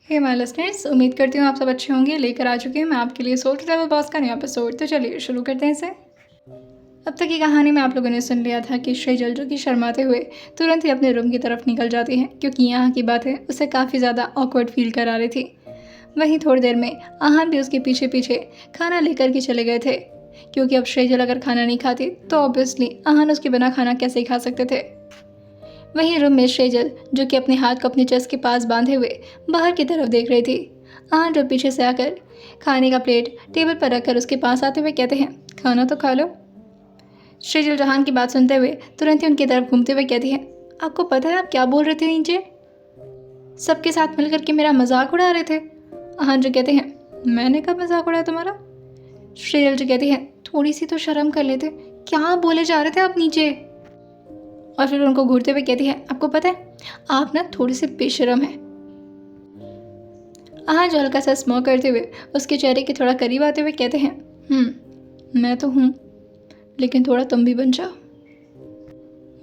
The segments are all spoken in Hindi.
हे माय लिसनर्स, उम्मीद करती हूँ आप सब अच्छे होंगे। लेकर आ चुके हैं मैं आपके लिए सोल ट्रैवल बॉस का नया एपिसोड। तो चलिए शुरू करते हैं इसे। अब तक की कहानी में आप लोगों ने सुन लिया था कि श्रीजल जो कि शर्माते हुए तुरंत ही अपने रूम की तरफ निकल जाती हैं, क्योंकि यहाँ की बातें उसे काफ़ी ज़्यादा ऑकवर्ड फील करा रही थी। वहीं थोड़ी देर में आहान भी उसके पीछे पीछे खाना लेकर के चले गए थे, क्योंकि अब श्रीजल अगर खाना नहीं खाती तो ऑब्वियसली आहान उसके बिना खाना कैसे ही खा सकते थे। वहीं रूम में श्रीजल जो कि अपने हाथ को अपने चेस्ट के पास बांधे हुए बाहर की तरफ देख रही थी। आहान जो पीछे से आकर खाने का प्लेट टेबल पर रखकर उसके पास आते हुए कहते हैं, खाना तो खा लो। श्रीजल जहान की बात सुनते हुए तुरंत ही उनकी तरफ घूमते हुए कहती है, आपको पता है आप क्या बोल रहे थे नीचे? सबके साथ मिलकर के मेरा मजाक उड़ा रहे थे। आहान जो कहते हैं, मैंने कब मजाक उड़ाया तुम्हारा? श्रीजल जो कहती है, थोड़ी सी तो शर्म कर लेते, क्या बोले जा रहे थे आप नीचे? और फिर उनको घूरते हुए कहती है, आपको पता है आप ना थोड़ी सी बेशरम है। आहान जो हल्का सा स्मोक करते हुए उसके चेहरे के थोड़ा करीब आते हुए कहते हैं, मैं तो हूँ, लेकिन थोड़ा तुम भी बन जाओ।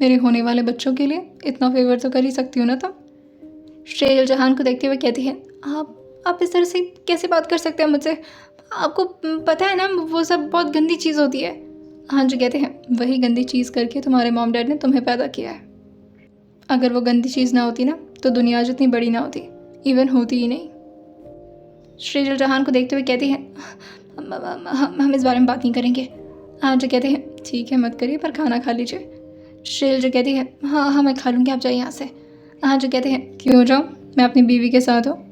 मेरे होने वाले बच्चों के लिए इतना फेवर तो कर ही सकती हो ना तुम। श्रेयल जहान को देखते हुए कहती है, आप इस तरह से कैसे बात कर सकते हैं मुझसे? आपको पता है ना वो सब बहुत गंदी चीज़ होती है। हाँ जो कहते हैं, वही गंदी चीज़ करके तुम्हारे मॉम डैड ने तुम्हें पैदा किया है। अगर वो गंदी चीज़ ना होती ना तो दुनिया जितनी बड़ी ना होती, इवन होती ही नहीं। श्रीजल जहान को देखते हुए कहती है, हम इस बारे में बात नहीं करेंगे। हाँ जो कहते हैं, ठीक है मत करिए, पर खाना खा लीजिए। श्रीजल जो कहती है, हाँ मैं खा लूँगी, आप जाइए यहाँ से। हाँ जो कहते हैं, क्यों जाऊँ, मैं अपनी बीवी के साथ हूँ।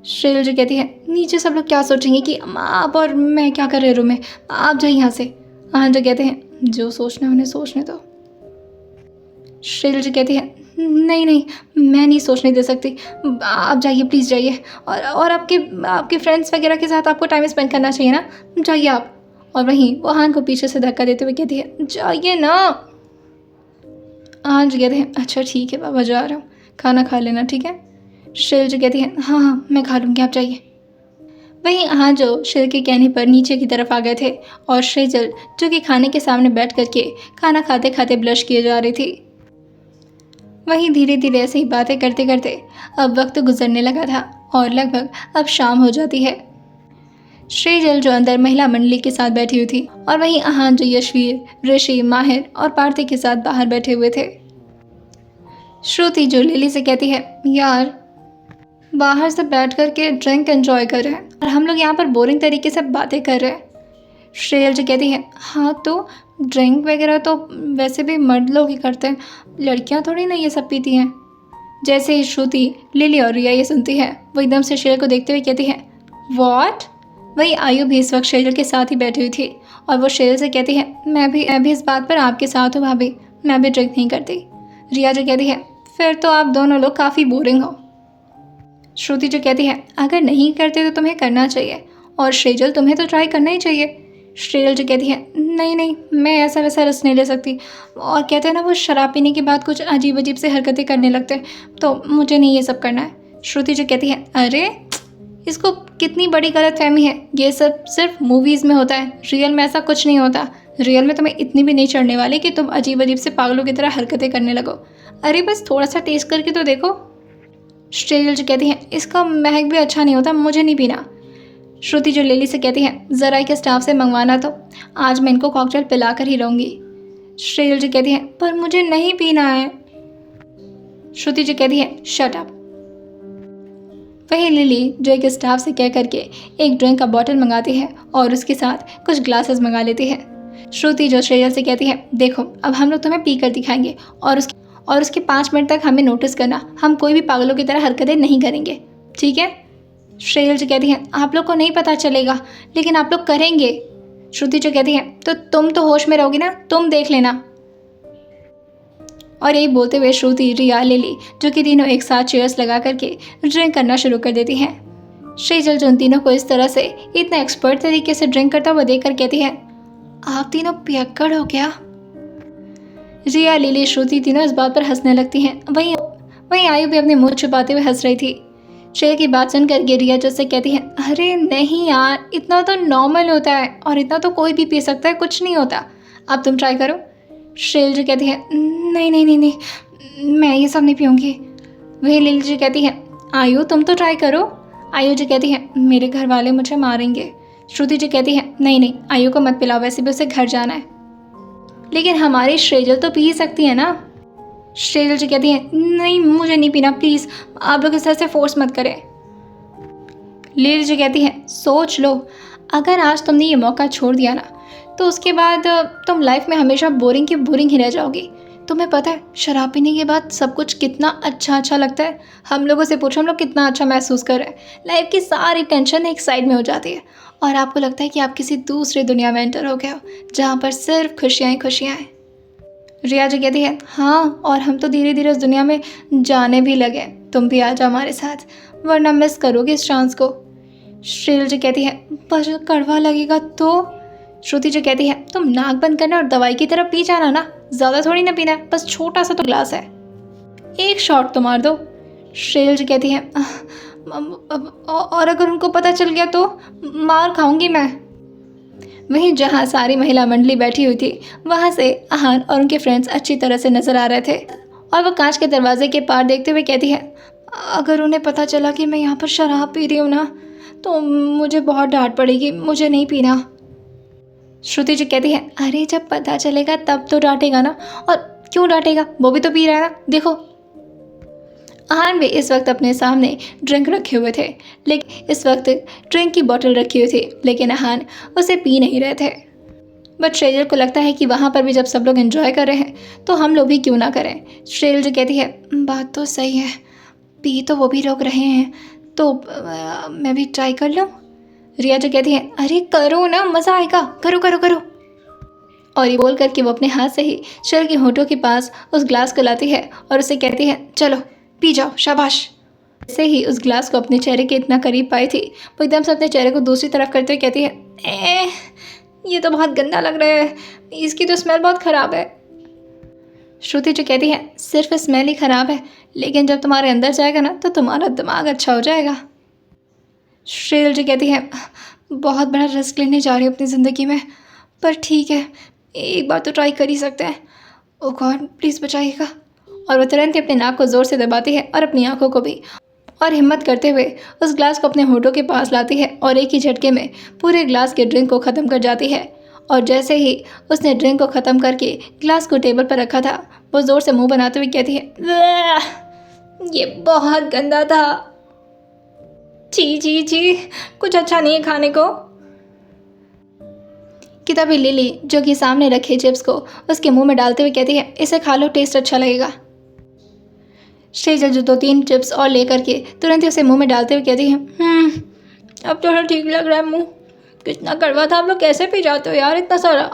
श्रीजल जो कहती है, नीचे सब लोग क्या सोचेंगे कि आप और मैं क्या कर रहे रूम में, आप जाइए यहाँ से। हाँ जो कहते हैं, जो सोचना है उन्हें सोचने दो। श्रीजल जो कहती है, नहीं मैं नहीं सोचने दे सकती, आप जाइए प्लीज़ जाइए। और आपके फ्रेंड्स वगैरह के साथ आपको टाइम स्पेंड करना चाहिए ना, जाइए आप। और वहीं वो आहान को पीछे से धक्का देते हुए कहती है, जाइए ना। आहान जो कहते हैं, अच्छा ठीक है बाबा जा रहा हूँ, खाना खा लेना ठीक है। श्रीजल जो कहती है, हाँ मैं खा लूँगी, आप जाइए। वहीं आहान जो श्रीजल के कहने पर नीचे की तरफ आ गए थे, और श्रीजल जो कि खाने के सामने बैठ करके खाना खाते खाते ब्लश किए जा रही थी। वहीं धीरे धीरे ऐसे ही बातें करते करते अब वक्त गुजरने लगा था और लगभग अब शाम हो जाती है। श्रीजल जो अंदर महिला मंडली के साथ बैठी हुई थी, और वहीं आहान जो यशवीर, ऋषि, माहिर और पार्थी के साथ बाहर बैठे हुए थे। श्रुति जो लिली से कहती है, यार बाहर से बैठ कर के ड्रिंक एंजॉय कर रहे हैं और हम लोग यहाँ पर बोरिंग तरीके से बातें कर रहे हैं। श्रेयल जो कहती है, हाँ तो ड्रिंक वगैरह तो वैसे भी मर्द लोग ही करते हैं, लड़कियाँ थोड़ी ना ये सब पीती हैं। जैसे ही श्रुति, लिली और रिया ये सुनती है, वो एकदम से श्रेयल को देखते हुए कहती है, व्हाट? वही आयु भी इस वक्त श्रेयल के साथ ही बैठी हुई थी, और वो श्रेयल से कहती है, मैं भी इस बात पर आपके साथ हूँ भाभी, मैं भी ड्रिंक नहीं करती। रिया जो कहती है, फिर तो आप दोनों लोग काफ़ी बोरिंग हो। श्रुति जो कहती है, अगर नहीं करते तो तुम्हें करना चाहिए, और श्रेजल तुम्हें तो ट्राई करना ही चाहिए। श्रेयल जो कहती है, नहीं मैं ऐसा वैसा रस नहीं ले सकती, और कहते हैं ना वो शराब पीने के बाद कुछ अजीब अजीब से हरकतें करने लगते हैं, तो मुझे नहीं ये सब करना है। श्रुति जो कहती है, अरे इसको कितनी बड़ी गलतफहमी है, ये सब सिर्फ मूवीज़ में होता है, रियल में ऐसा कुछ नहीं होता। रियल में तुम्हें इतनी भी नहीं चढ़ने वाली कि तुम अजीब अजीब से पागलों की तरह हरकतें करने लगो। अरे बस थोड़ा सा टेस्ट करके तो देखो। श्रेयल जो कहती है, इसका महक भी अच्छा नहीं होता, मुझे नहीं पीना। श्रुति जो लिली से कहती है, ज़रा के स्टाफ से मंगवाना, तो आज मैं इनको कॉकटेल पिला कर ही रहूँगी। श्रेयल जो कहती है, पर मुझे नहीं पीना है। श्रुति जो कहती है, शट अप। वही लिली जो एक स्टाफ से कह करके एक ड्रिंक का बॉटल मंगाती है और उसके साथ कुछ ग्लासेस मंगा लेती है। श्रुति जो श्रेयल से कहती है, देखो अब हम लोग तुम्हें पी कर दिखाएंगे, और उसके 5 मिनट तक हमें नोटिस करना, हम कोई भी पागलों की तरह हरकतें नहीं करेंगे, ठीक है? श्रेयल जो कहती है, आप लोग को नहीं पता चलेगा, लेकिन आप लोग करेंगे। श्रुति जो कहती है, तो तुम तो होश में रहोगी ना, तुम देख लेना। और यही बोलते हुए श्रुति, रिया, लिली जो कि तीनों एक साथ चेयर्स लगा करके ड्रिंक करना शुरू कर देती हैं। श्रीजल जो उन तीनों को इस तरह से इतना एक्सपर्ट तरीके से ड्रिंक करता हुआ देख कर कहती है, आप तीनों पियक्कड़ हो क्या? रिया, लिली, श्रुति तीनों इस बात पर हंसने लगती हैं। वहीं आयु भी अपने मुंह छुपाते हुए हंस रही थी। श्रेया की बात सुनकर रिया जो से कहती है, अरे नहीं यार, इतना तो नॉर्मल होता है और इतना तो कोई भी पी सकता है, कुछ नहीं होता, अब तुम ट्राई करो। श्रेयल जो कहती है, नहीं मैं ये सब नहीं पीऊँगी। वही लिली जो कहती है, आयु तुम तो ट्राई करो, आयु जी कहती है मेरे घर वाले मुझे मारेंगे। श्रुति जी कहती है नहीं नहीं, आयु को मत पिलाओ, वैसे भी उसे घर जाना है। लेकिन हमारी श्रेजल तो पी ही सकती है ना। श्रेजल जी कहती है नहीं मुझे नहीं पीना, प्लीज़ आप लोग इस तरह से फोर्स मत करें। लीली जी कहती है सोच लो, अगर आज तुमने ये मौका छोड़ दिया ना तो उसके बाद तुम लाइफ में हमेशा बोरिंग की बोरिंग ही रह जाओगी। तुम्हें पता है शराब पीने के बाद सब कुछ कितना अच्छा लगता है। हम लोगों से पूछो, हम लोग कितना अच्छा महसूस कर रहे हैं। लाइफ की सारी टेंशन एक साइड में हो जाती है और आपको लगता है कि आप किसी दूसरी दुनिया में एंटर हो गए हो जहाँ पर सिर्फ खुशियाँ ही खुशियाँ हैं। रिया जी कहती है हाँ, और हम तो धीरे धीरे उस दुनिया में जाने भी लगे। तुम भी आ जाओ हमारे साथ, वरना मिस करोगे इस चांस को। श्रील जी कहती है पर कड़वा लगेगा तो। श्रुति जी कहती है तुम नाक बंद करना और दवाई की तरह पी जाना ना, ज़्यादा थोड़ी ना पीना है, बस छोटा सा तो ग्लास है, एक शॉट तो मार दो। श्रील जी कहती है और अगर उनको पता चल गया तो मार खाऊंगी मैं। वहीं जहाँ सारी महिला मंडली बैठी हुई थी वहाँ से आहान और उनके फ्रेंड्स अच्छी तरह से नजर आ रहे थे और वो कांच के दरवाजे के पार देखते हुए कहती है अगर उन्हें पता चला कि मैं यहाँ पर शराब पी रही हूँ ना तो मुझे बहुत डांट पड़ेगी, मुझे नहीं पीना। श्रुति जी कहती है अरे जब पता चलेगा तब तो डांटेगा ना, और क्यों डांटेगा, वो भी तो पी रहा है ना, देखो। आहान भी इस वक्त अपने सामने ड्रिंक रखे हुए थे, लेकिन इस वक्त ड्रिंक की बोतल रखी हुई थी, लेकिन आहान उसे पी नहीं रहे थे। बट श्रेजल को लगता है कि वहाँ पर भी जब सब लोग एंजॉय कर रहे हैं तो हम लोग भी क्यों ना करें। श्रेजल जी कहती है बात तो सही है, पी तो वो भी लोग रहे हैं तो मैं भी ट्राई कर लूँ। रिया जी कहती है अरे करो ना, मज़ा आएगा, करो करो करो। और ये बोल करके वो अपने हाथ से ही शर के होठों के पास उस ग्लास को लाती है और उसे कहती है चलो पी जाओ, शाबाश। जैसे ही उस ग्लास को अपने चेहरे के इतना करीब पाई थी वो एकदम से अपने चेहरे को दूसरी तरफ करते हुए कहती है ये तो बहुत गंदा लग रहा है, इसकी तो स्मेल बहुत ख़राब है। श्रुति जो कहती है सिर्फ स्मेल ही ख़राब है, लेकिन जब तुम्हारे अंदर जाएगा ना तो तुम्हारा दिमाग अच्छा हो जाएगा। श्रेयल जी कहती है बहुत बड़ा रिस्क लेने जा रही हूँ अपनी ज़िंदगी में, पर ठीक है एक बार तो ट्राई कर ही सकते हैं। ओ गॉड प्लीज़ बचाइएगा। और वह तुरंत अपने नाक को ज़ोर से दबाती है और अपनी आंखों को भी, और हिम्मत करते हुए उस ग्लास को अपने होठों के पास लाती है और एक ही झटके में पूरे ग्लास के ड्रिंक को ख़त्म कर जाती है। और जैसे ही उसने ड्रिंक को ख़त्म करके ग्लास को टेबल पर रखा था वो ज़ोर से मुंह बनाते हुए कहती है ये बहुत गंदा था, जी जी जी, कुछ अच्छा नहीं है खाने को। कि तभी लिली जो कि सामने रखे चिप्स को उसके मुंह में डालते हुए कहती है इसे खा लो, टेस्ट अच्छा लगेगा। श्रेजल जो 2-3 चिप्स और लेकर के तुरंत ही उसे मुंह में डालते हुए कहती है अब थोड़ा ठीक लग रहा है मुंह, कितना कड़वा था, आप लोग कैसे पी जाते हो यार इतना सारा।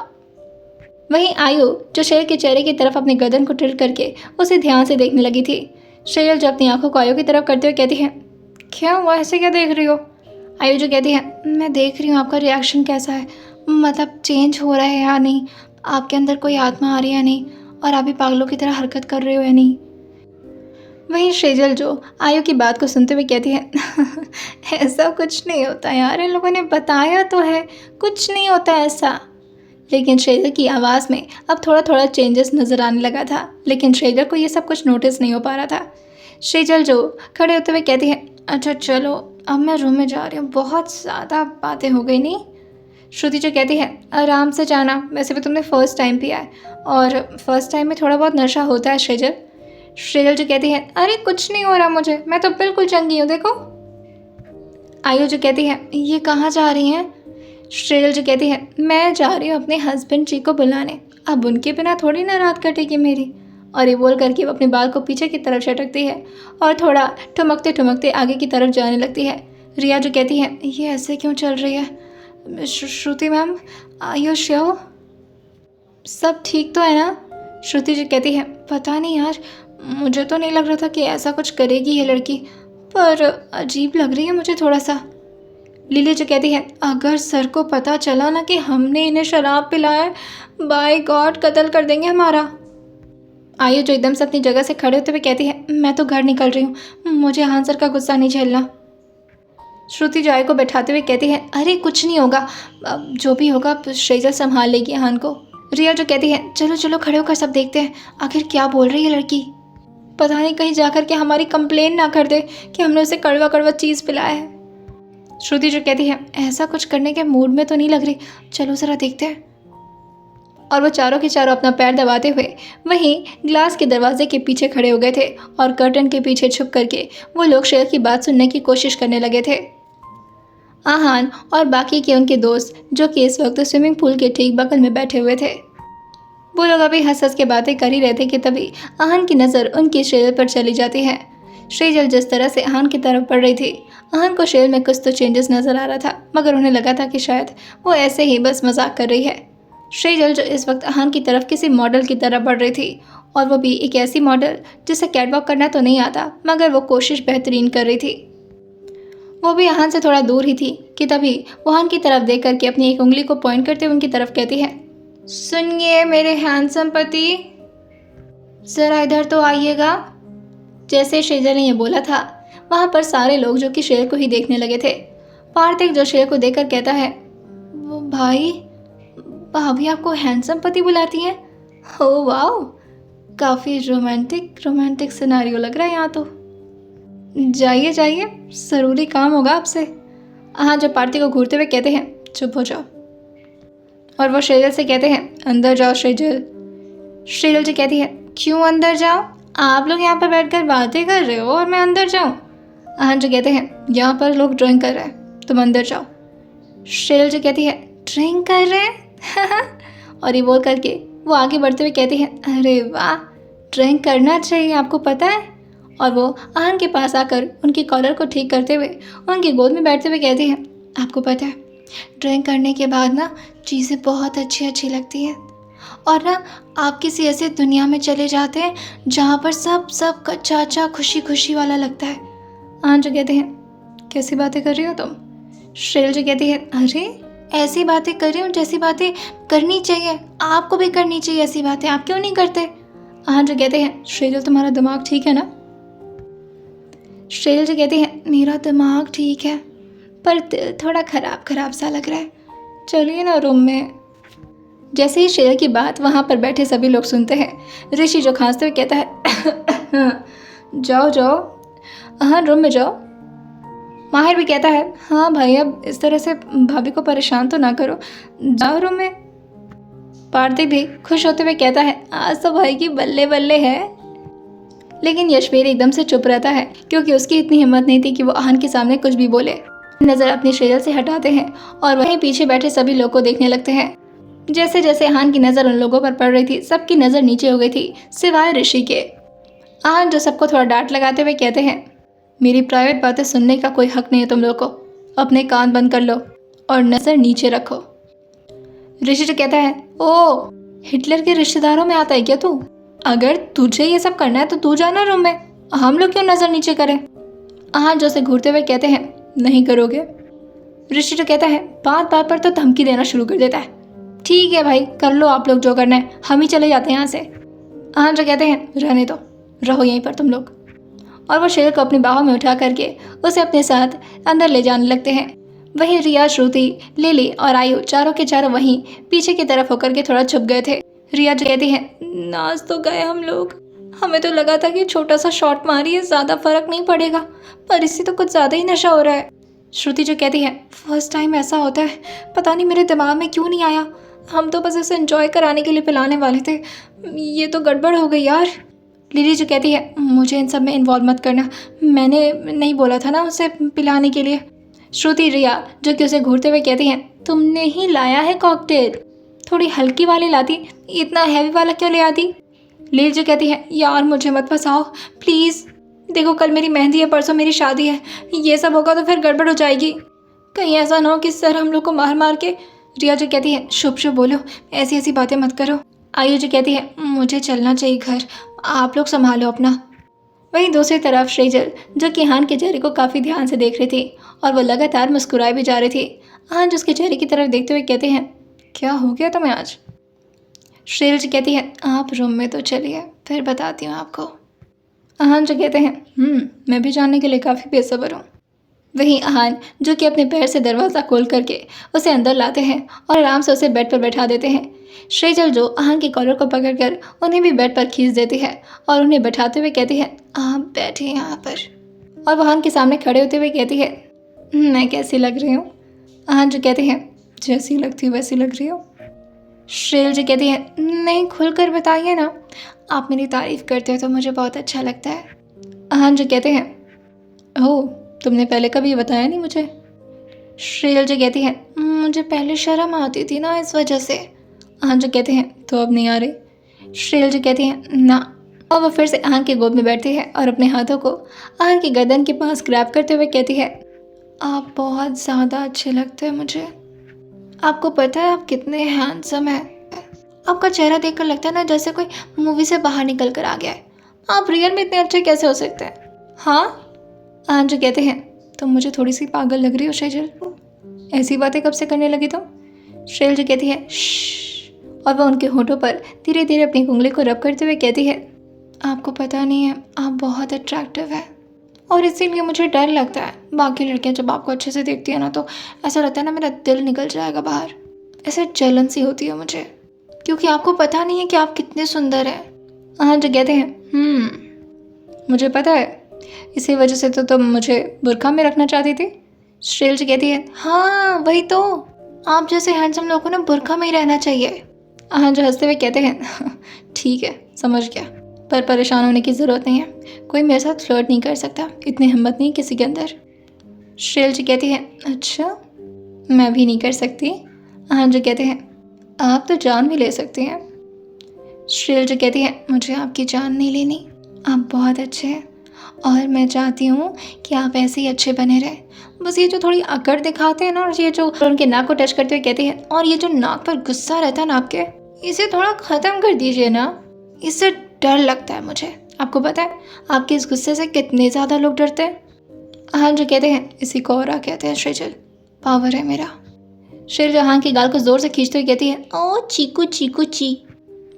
वहीं आयु जो शेर के चेहरे की तरफ अपने गर्दन को टिल्ट करके उसे ध्यान से देखने लगी थी। श्रेजल जो अपनी आंखों को आयु की तरफ करते हुए कहती है क्या हुआ, ऐसे क्या देख रही हो। आयु जो कहती है मैं देख रही हूँ आपका रिएक्शन कैसा है, मतलब चेंज हो रहा है या नहीं, आपके अंदर कोई आत्मा आ रही है या नहीं, और आप भी पागलों की तरह हरकत कर रहे हो या नहीं। वहीं श्रेजल जो आयु की बात को सुनते हुए कहती है ऐसा कुछ नहीं होता यार, इन लोगों ने बताया तो है, कुछ नहीं होता ऐसा। लेकिन श्रेजल की आवाज़ में अब थोड़ा थोड़ा चेंजेस नज़र आने लगा था, लेकिन श्रेजल को ये सब कुछ नोटिस नहीं हो पा रहा था। श्रेजल जो खड़े होते हुए कहती है अच्छा चलो अब मैं रूम में जा रही हूँ, बहुत ज़्यादा बातें हो गई नहीं। श्रुति जो कहती है आराम से जाना, वैसे भी तुमने फ़र्स्ट टाइम पिया है और फर्स्ट टाइम में थोड़ा बहुत नशा होता है। श्रेजल जो कहती है अरे कुछ नहीं हो रहा मुझे, मैं तो बिल्कुल चंगी हूँ, देखो। आयु जो कहती है ये कहाँ जा रही हैं। श्रेजल जो कहती है मैं जा रही हूँ अपने हस्बैंड जी को बुलाने, अब उनके बिना थोड़ी ना रात कटेगी मेरी। और ये बोल करके वो अपने बाल को पीछे की तरफ झटकती है और थोड़ा ठुमकते ठुमकते आगे की तरफ जाने लगती है। रिया जो कहती है ये ऐसे क्यों चल रही है। श्रुति मैम आयु श्योर सब ठीक तो है ना। श्रुति जी कहती है पता नहीं यार, मुझे तो नहीं लग रहा था कि ऐसा कुछ करेगी ये लड़की, पर अजीब लग रही है मुझे थोड़ा सा। लिली जो कहती है अगर सर को पता चला ना कि हमने इन्हें शराब पिलाया, बाय गॉड कत्ल कर देंगे हमारा। आयु जो एकदम से अपनी जगह से खड़े होते हुए कहती है मैं तो घर निकल रही हूँ, मुझे हान सर का गुस्सा नहीं झेलना। श्रुति जो आयु को बैठाते हुए कहती है अरे कुछ नहीं होगा, जो भी होगा श्रेजल संभाल लेगी हान को। रिया जो कहती है चलो चलो खड़े होकर सब देखते हैं आखिर क्या बोल रही है लड़की, पता नहीं कहीं जाकर के हमारी कंप्लेन ना कर दे कि हमने उसे कड़वा कड़वा चीज़ पिलाया है। श्रुति जो कहती है ऐसा कुछ करने के मूड में तो नहीं लग रही, चलो ज़रा देखते हैं। और वो चारों के चारों अपना पैर दबाते हुए वहीं ग्लास के दरवाजे के पीछे खड़े हो गए थे और कर्टन के पीछे छुप करके वो लोग शेर की बात सुनने की कोशिश करने लगे थे। आहान और बाकी के उनके दोस्त जो कि इस वक्त स्विमिंग पूल के ठीक बगल में बैठे हुए थे, वो लोग अभी हंस हंस के बातें कर ही रहे थे कि तभी आहान की नज़र उनकी शेर पर चली जाती है। शेजल जिस तरह से आहान की तरफ पड़ रही थी, आहान को शेर में कुछ तो चेंजेस नज़र आ रहा था, मगर उन्हें लगा था कि शायद वो ऐसे ही बस मजाक कर रही है। शेजल जो इस वक्त आहान की तरफ किसी मॉडल की तरह बढ़ रही थी, और वो भी एक ऐसी मॉडल जिसे कैटवॉक करना तो नहीं आता, मगर वो कोशिश बेहतरीन कर रही थी। वो भी आहान से थोड़ा दूर ही थी कि तभी वो आहान की तरफ देख करके अपनी एक उंगली को पॉइंट करते हुए उनकी तरफ कहती है, सुनिए मेरे हैंडसम पति, ज़रा इधर तो आइएगा। जैसे शेजल ने ये बोला था, वहाँ पर सारे लोग जो कि शेर को ही देखने लगे थे। पार्थिक जो शेर को देखकर कहता है, वो भाई, भाभी आपको हैंडसम पति बुलाती हैं? ओ वाओ, काफ़ी रोमांटिक सिनेरियो लग रहा है यहाँ तो। जाइए जाइए, ज़रूरी काम होगा आपसे। हाँ, जो पार्थिक को घूरते हुए कहते हैं, चुप हो जाओ। और वो शेजल से कहते हैं, अंदर जाओ शेजल। शेजल जी कहती है, क्यों अंदर जाओ? आप लोग यहाँ पर बैठकर बातें कर रहे हो और मैं अंदर जाऊँ? आहान जी कहते हैं, यहाँ पर लोग ड्राइंग कर रहे हैं, तुम अंदर जाओ। शेजल जी कहती है, ड्राइंग कर रहे हैं? और ये बोल करके वो आगे बढ़ते हुए कहती है, अरे वाह, ड्राइंग करना चाहिए, आपको पता है? और वो आहान के पास आकर उनकी कॉलर को ठीक करते हुए उनकी गोद में बैठते हुए कहती है, आपको पता है, ड्राइंग करने के बाद ना चीज़ें बहुत अच्छी लगती हैं, और ना आप किसी ऐसे दुनिया में चले जाते हैं जहाँ पर सब अच्छा खुशी वाला लगता है। आहान जो कहते हैं, कैसी बातें कर रही हो तुम? शेजल जी कहती है, अरे ऐसी बातें कर रही हूँ जैसी बातें करनी चाहिए, आपको भी करनी चाहिए ऐसी बातें, आप क्यों नहीं करते? आहान जो कहते हैं, शेजल तुम्हारा दिमाग ठीक है ना? शेजल जी कहती है, मेरा दिमाग ठीक है, पर दिल थोड़ा खराब सा लग रहा है, चलिए ना रूम में। जैसे ही शेजल की बात वहाँ पर बैठे सभी लोग सुनते हैं, ऋषि जो खांसते हुए कहता है, जाओ, हाँ रूम में जाओ। माहिर भी कहता है, हाँ भाई, अब इस तरह से भाभी को परेशान तो ना करो, जाओ रूम में। पार्थिक भी खुश होते हुए कहता है, आज तो भाई की बल्ले बल्ले है। लेकिन यशवीर एकदम से चुप रहता है, क्योंकि उसकी इतनी हिम्मत नहीं थी कि वो आहान के सामने कुछ भी बोले। नज़र अपनी शेजल से हटाते हैं और वहीं पीछे बैठे सभी लोग को देखने लगते हैं। जैसे जैसे आहान की नज़र उन लोगों पर पड़ रही थी, सबकी नज़र नीचे हो गई थी सिवाय ऋषि के। आहान जो सबको थोड़ा डांट लगाते हुए कहते हैं, मेरी प्राइवेट बातें सुनने का कोई हक नहीं है तुम लोग को, अपने कान बंद कर लो और नज़र नीचे रखो। ऋषि जो कहता है, ओ हिटलर के रिश्तेदारों में आता है क्या तू? अगर तुझे ये सब करना है तो तू जाना रूम में, हम लोग क्यों नज़र नीचे करें? आहान जो से घूरते हुए कहते हैं, नहीं करोगे? ऋषि जो कहता है, बात पर तो धमकी देना शुरू कर देता है, ठीक है भाई, कर लो आप लोग जो करना है, हम ही चले जाते हैं यहाँ से। आहान जो कहते हैं, रहने दो, रहो यहीं पर तुम लोग। और वो शेर को अपनी बाहों में उठा करके उसे अपने साथ अंदर ले जाने लगते हैं। वहीं रिया, श्रुति, लिली और आयु चारों के चारों वहीं पीछे की तरफ होकर के थोड़ा छुप गए थे। रिया जो कहती है, नाच तो गए हम लोग, हमें तो लगा था कि छोटा सा शॉट मारिए, ज़्यादा फर्क नहीं पड़ेगा, पर इससे तो कुछ ज़्यादा ही नशा हो रहा है। श्रुति जो कहती है, फर्स्ट टाइम ऐसा होता है, पता नहीं मेरे दिमाग में क्यों नहीं आया, हम तो बस इसे एंजॉय कराने के लिए पिलाने वाले थे, ये तो गड़बड़ हो गई यार। लिली जो कहती है, मुझे इन सब में इन्वॉल्व मत करना, मैंने नहीं बोला था ना उसे पिलाने के लिए। श्रुति, रिया जो कि उसे घूरते हुए कहती हैं, तुमने ही लाया है कॉकटेल, थोड़ी हल्की वाली लाती, इतना हैवी वाला क्यों ले आती? लिली जो कहती है, यार मुझे मत फंसाओ प्लीज़, देखो कल मेरी मेहंदी है, परसों मेरी शादी है, ये सब होगा तो फिर गड़बड़ हो जाएगी, कहीं ऐसा ना हो कि सर हम लोग को मार के। रिया जो कहती है, शुभ बोलो, ऐसी बातें मत करो। आयु जो कहती है, मुझे चलना चाहिए घर, आप लोग संभालो अपना। वहीं दूसरी तरफ शेजल जो कि आहान के चेहरे को काफ़ी ध्यान से देख रही थी और वो लगातार मुस्कुराए भी जा रही थी। आहान जो उसके चेहरे की तरफ देखते हुए कहते हैं, क्या हो गया तुम्हें आज? शेजल जी कहती है, आप रूम में तो चलिए, फिर बताती हूँ आपको। आहान जो कहते हैं, मैं भी जानने के लिए काफ़ी बेसब्र हूँ। वहीं आहान जो कि अपने पैर से दरवाज़ा खोल करके उसे अंदर लाते हैं और आराम से उसे बेड पर बैठा देते हैं। शेजल जो आहान की कॉलर को पकड़कर उन्हें भी बेड पर खींच देती है और उन्हें बैठाते हुए कहती है, आप बैठिए यहाँ पर। और वो आहान के सामने खड़े होते हुए कहती है, मैं कैसी लग रही हूँ? हाँ जो कहते हैं जैसी लगती हो वैसी लग रही हो। श्रेयल जी कहती है नहीं खुलकर बताइए ना, आप मेरी तारीफ़ करते हो तो मुझे बहुत अच्छा लगता है। हाँ जो कहते हैं ओह तुमने पहले कभी बताया नहीं मुझे। श्रेयल जी कहती है मुझे पहले शर्म आती थी ना इस वजह से। हाँ जो कहते हैं तो अब नहीं आ रही। श्रेयल जी कहती हैं ना, और वो फिर से आहन की गोद में बैठती है और अपने हाथों को आहन की गर्दन के पास ग्रैब करते हुए कहती है आप बहुत ज़्यादा अच्छे लगते हैं मुझे। आपको पता है आप कितने हैंडसम हैं। आपका चेहरा देखकर लगता है ना जैसे कोई मूवी से बाहर निकल कर आ गया है। आप रियल में इतने अच्छे कैसे हो सकते हैं? हाँ आहन जो कहते हैं तुम मुझे थोड़ी सी पागल लग रही हो शेजल, ऐसी बातें कब से करने लगी तुम? शेल जी कहती है श्श, और वह उनके होठों पर धीरे धीरे अपनी उंगली को रब करते हुए कहती है आपको पता नहीं है आप बहुत अट्रैक्टिव है और इसीलिए मुझे डर लगता है। बाकी लड़कियां जब आपको अच्छे से देखती है ना तो ऐसा लगता है ना मेरा दिल निकल जाएगा बाहर। ऐसे जलन सी होती है मुझे, क्योंकि आपको पता नहीं है कि आप कितने सुंदर हैं। हाँ जो कहते हैं मुझे पता है, इसी वजह से तो तुम मुझे बुर्का में रखना चाहती थी। श्रेयल जी कहती है हाँ वही तो, आप जैसे हैंडसम लोगों को ना बुर्का में ही रहना चाहिए। हाँ जो हंसते हुए कहते हैं ठीक है समझ गया, पर परेशान होने की ज़रूरत नहीं है, कोई मेरे साथ फ्लर्ट नहीं कर सकता, इतनी हिम्मत नहीं किसी के अंदर। श्रेयल जी कहती है अच्छा मैं भी नहीं कर सकती। हाँ जो कहते हैं आप तो जान भी ले सकती हैं। श्रेयल जी कहती है मुझे आपकी जान नहीं लेनी, आप बहुत अच्छे हैं और मैं चाहती हूँ कि आप ऐसे ही अच्छे बने रहें। बस ये जो थोड़ी अकड़ दिखाते हैं ना, और ये जो उनके नाक को टच करते हुए कहते हैं, और ये जो नाक पर गुस्सा रहता है ना आपके, इसे थोड़ा ख़त्म कर दीजिए ना, इससे डर लगता है मुझे। आपको पता है आपके इस गुस्से से कितने ज़्यादा लोग डरते हैं। हाँ जो कहते हैं इसी को और कहते हैं शेजल, पावर है मेरा। शेर जहाँ की गाल को ज़ोर से खींचते हुए कहती है ओ चीकू चीकू ची,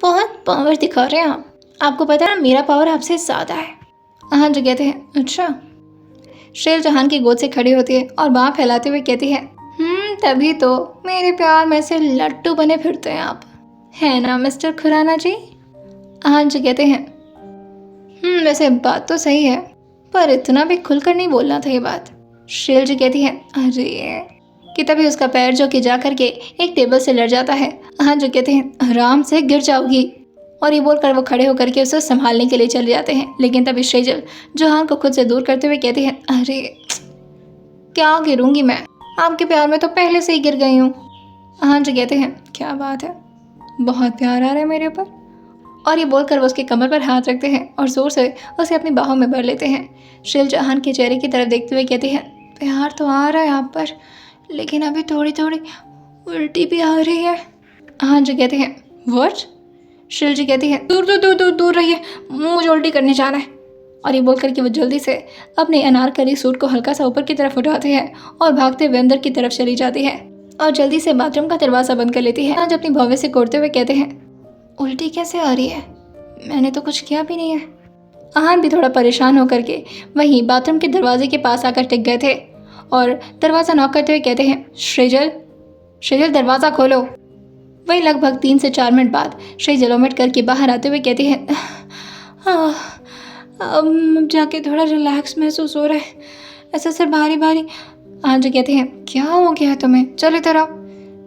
बहुत पावर दिखा रहे हैं आप, आपको पता है ना मेरा पावर आपसे ज़्यादा है। हाँ जो कहते हैं अच्छा। शेर जहान की गोद से खड़ी होती है और बाँह फैलाते हुए कहती है तभी तो मेरे प्यार में से लट्टू बने फिरते हैं आप, है ना मिस्टर खुराना जी। हाँ जो कहते हैं वैसे बात तो सही है, पर इतना भी खुलकर नहीं बोलना था ये बात। शेर जी कहती है अरे कि तभी उसका पैर जो कि जा करके एक टेबल से लड़ जाता है। हाँ जो कहते हैं आराम से गिर जाओगी, और ये बोलकर वो खड़े होकर के उसे संभालने के लिए चले जाते हैं। लेकिन तभी शेजल जोहान को खुद से दूर करते हुए कहती है अरे क्या गिरूंगी मैं, आपके प्यार में तो पहले से ही गिर गई हूँ। हाँ जो कहते हैं क्या बात है, बहुत प्यार आ रहा है मेरे ऊपर, और ये बोलकर वो उसके कमर पर हाथ रखते हैं और जोर से उसे अपनी बाहों में भर लेते हैं। शेल जहान के चेहरे की तरफ देखते हुए कहती है प्यार तो आ रहा है आप पर, लेकिन अभी थोड़ी थोड़ी उल्टी भी आ रही है। हाँ जो कहते हैं व्हाट। शेल जी कहती है दूर दूर दूर दूर दूर रहिए, मुझे उल्टी करने जाना है। और ये बोल करके वो जल्दी से अपने अनारकली सूट को हल्का सा ऊपर की तरफ उठाते हैं और भागते हुए अंदर की तरफ चली जाती है और जल्दी से बाथरूम का दरवाज़ा बंद कर लेती है। आज अपनी भौवें से कोड़ते हुए कहते हैं उल्टी कैसे आ रही है, मैंने तो कुछ किया भी नहीं है। आहान भी थोड़ा परेशान होकर के वहीं बाथरूम के दरवाजे के पास आकर टिक गए थे और दरवाज़ा नॉक करते हुए कहते हैं श्रेजल श्रेजल दरवाज़ा खोलो। वही लगभग 3 से 4 मिनट बाद श्रेजल ओमिट करके बाहर आते हुए कहती है अब जाके थोड़ा रिलैक्स महसूस हो रहा है, ऐसा सर भारी भारी। आज कहते हैं क्या हो गया है तुम्हें, चलो इधर आओ।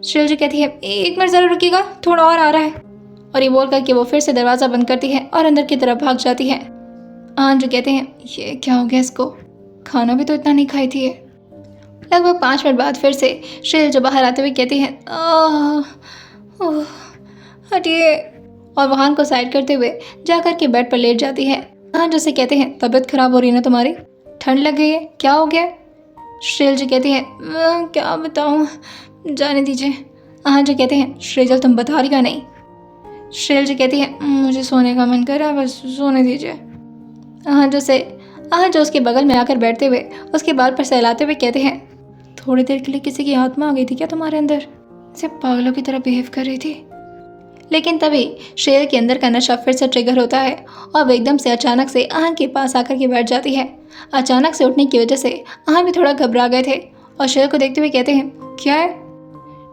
श्रेजल जी कहती है एक मिनट ज़रा रुकिएगा, थोड़ा और आ रहा है। और ये बोल करके वो फिर से दरवाज़ा बंद करती है और अंदर की तरफ भाग जाती है। आन जो कहते हैं ये क्या हो गया इसको, खाना भी तो इतना नहीं खाई थी ये। लगभग 5 मिनट बाद फिर से शेल जो बाहर आते हुए कहती है हटिए, और वहान को साइड करते हुए जा कर के बेड पर लेट जाती है। आन जो से कहते हैं तबीयत खराब हो रही है ना तुम्हारी, ठंड लग गई है, क्या हो गया। शेल जी कहती है क्या बताऊँ, जाने दीजिए। आन जो कहते हैं श्रेजल तुम बता रही का नहीं। शेल जी कहती है मुझे सोने का मन कर रहा है, बस सोने दीजिए। जो उसके बगल में आकर बैठते हुए उसके बाल पर सहलाते हुए कहते हैं थोड़ी देर के लिए किसी की आत्मा आ गई थी क्या तुम्हारे अंदर, सिर्फ पागलों की तरह बिहेव कर रही थी। लेकिन तभी शेर के अंदर का नशा फिर से ट्रिगर होता है और वो एकदम से अचानक से आहन के पास आकर के बैठ जाती है। अचानक से उठने की वजह से आहन भी थोड़ा घबरा गए थे और शेर को देखते हुए कहते हैं क्या है।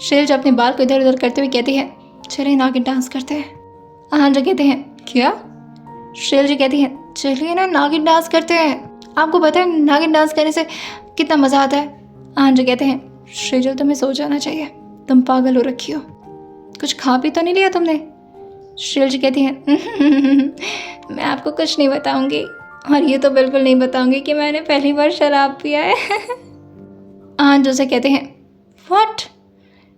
शेर जो अपने बाल को इधर उधर करते हुए कहती है चलिए नागिन डांस करते हैं। आहन जो कहते हैं क्या। शेर जी कहती है चलिए ना नागिन डांस करते हैं, आपको पता है नागिन डांस करने से कितना मज़ा आता है। आहन जो कहते हैं श्रीजल तुम्हें सो जाना चाहिए, तुम पागल हो रखी हो, कुछ खा पी तो नहीं लिया तुमने? श्रीजल जी कहती हैं मैं आपको कुछ नहीं बताऊंगी, और ये तो बिल्कुल नहीं बताऊंगी कि मैंने पहली बार शराब पिया है। आहन जो से कहते हैं व्हाट?